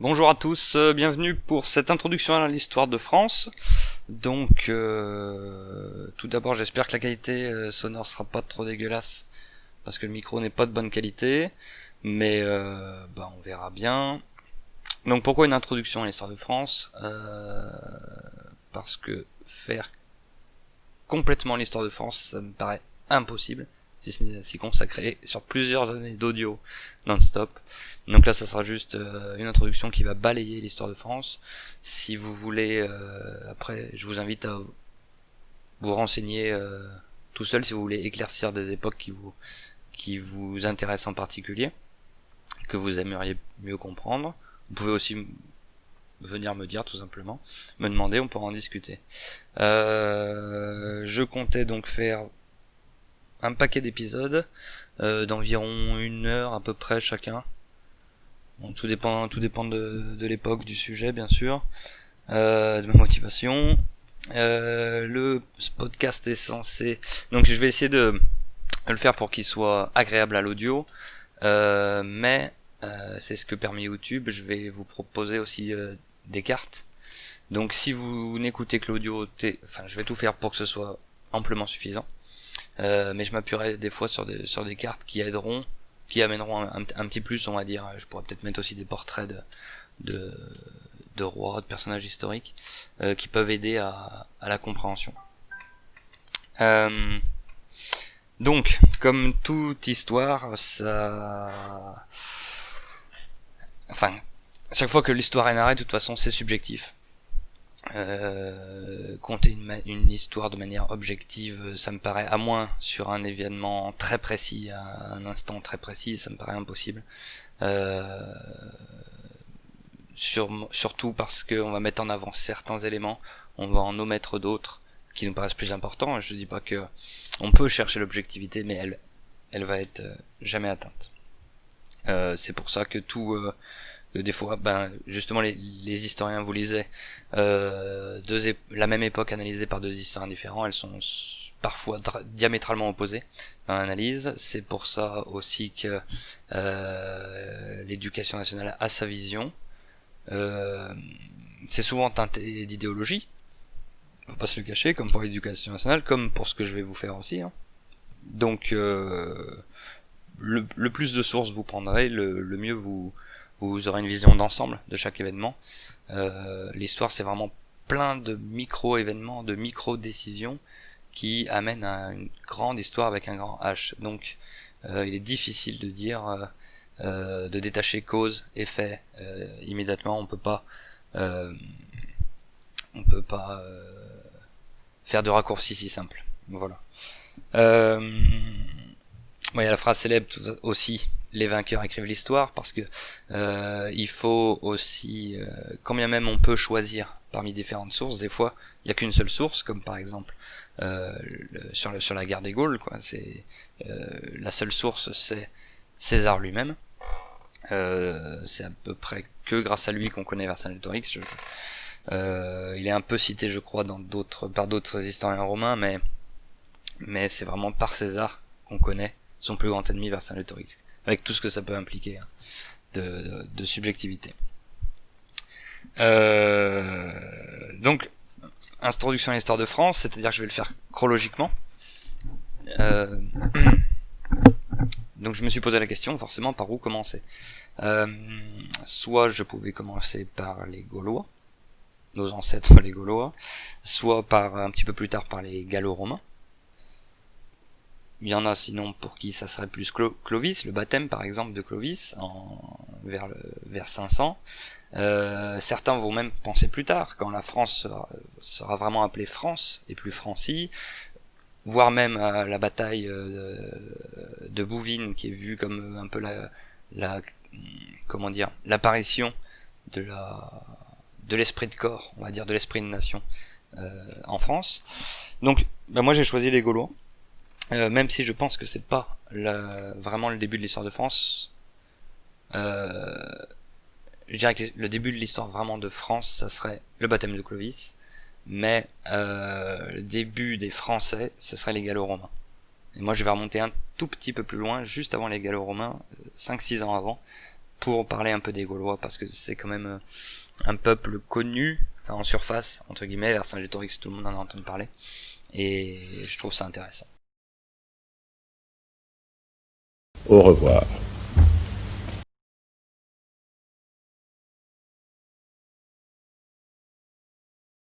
Bonjour à tous, bienvenue pour cette introduction à l'histoire de France. Donc, tout d'abord, j'espère que la qualité sonore sera pas trop dégueulasse, parce que le micro n'est pas de bonne qualité, mais on verra bien. Donc, pourquoi une introduction à l'histoire de France Parce que faire complètement l'histoire de France, ça me paraît impossible, si ce n'est s'y consacrer sur plusieurs années d'audio non-stop. Donc là, ça sera juste une introduction qui va balayer l'histoire de France. Si vous voulez, après, je vous invite à vous renseigner tout seul si vous voulez éclaircir des époques qui vous intéressent en particulier, que vous aimeriez mieux comprendre. Vous pouvez aussi venir me dire tout simplement, me demander, on pourra en discuter. Je comptais donc faire un paquet d'épisodes d'environ 1 heure à peu près chacun. Bon, tout dépend de l'époque, du sujet bien sûr, de ma motivation. Le podcast est censé, donc je vais essayer de le faire pour qu'il soit agréable à l'audio, mais c'est ce que permet YouTube. Je vais vous proposer aussi des cartes. Donc si vous n'écoutez que l'audio, je vais tout faire pour que ce soit amplement suffisant. Mais je m'appuierai des fois sur des cartes qui amèneront un petit plus, on va dire. Je pourrais peut-être mettre aussi des portraits de rois, de personnages historiques, qui peuvent aider à la compréhension. Donc, comme toute histoire, chaque fois que l'histoire est narrée, de toute façon, c'est subjectif. Conter une histoire de manière objective, ça me paraît, à moins sur un événement très précis, à un instant très précis, ça me paraît impossible. Surtout parce qu'on va mettre en avant certains éléments, on va en omettre d'autres qui nous paraissent plus importants. Je dis pas que on peut chercher l'objectivité, mais elle va être jamais atteinte. C'est pour ça que des fois, justement, les historiens, vous lisez la même époque analysée par deux historiens différents, elles sont parfois diamétralement opposées dans l'analyse. C'est pour ça aussi que l'éducation nationale a sa vision. C'est souvent teinté d'idéologie, faut pas se le cacher, comme pour l'éducation nationale, comme pour ce que je vais vous faire aussi, hein. Donc le plus de sources vous prendrez, le mieux vous aurez une vision d'ensemble de chaque événement. L'histoire, c'est vraiment plein de micro-événements, de micro-décisions qui amènent à une grande histoire avec un grand H. Donc il est difficile de dire, de détacher cause, effet immédiatement. On peut pas faire de raccourcis si simple. Voilà. Il y a la phrase célèbre aussi, les vainqueurs écrivent l'histoire, parce que il faut aussi, quand bien même on peut choisir parmi différentes sources, des fois il n'y a qu'une seule source, comme par exemple sur la guerre des Gaules, quoi. C'est la seule source, c'est César lui-même. C'est à peu près que grâce à lui qu'on connaît Vercingétorix. Il est un peu cité, je crois, par d'autres historiens romains, mais c'est vraiment par César qu'on connaît son plus grand ennemi, Vercingétorix, avec tout ce que ça peut impliquer, hein, de subjectivité. Donc, introduction à l'histoire de France, c'est-à-dire que je vais le faire chronologiquement. Donc je me suis posé la question, forcément, par où commencer. Soit je pouvais commencer par les Gaulois, nos ancêtres les Gaulois, soit un petit peu plus tard par les Gallo-Romains. Il y en a sinon pour qui ça serait plus Clovis, le baptême par exemple de Clovis vers 500. Certains vont même penser plus tard, quand la France sera vraiment appelée France et plus Francie, voire même à la bataille de Bouvines, qui est vue comme un peu l'apparition de l'esprit de corps, on va dire, de l'esprit de nation en France. Donc moi j'ai choisi les Gaulois. Même si je pense que c'est pas vraiment le début de l'histoire de France. Je dirais que le début de l'histoire vraiment de France, ça serait le baptême de Clovis, mais le début des Français, ce serait les Gallo-Romains. Et moi je vais remonter un tout petit peu plus loin, juste avant les Gallo-Romains, 5-6 ans avant, pour parler un peu des Gaulois, parce que c'est quand même un peuple connu, enfin en surface, entre guillemets, Vercingétorix, tout le monde en a entendu parler, et je trouve ça intéressant. Au revoir.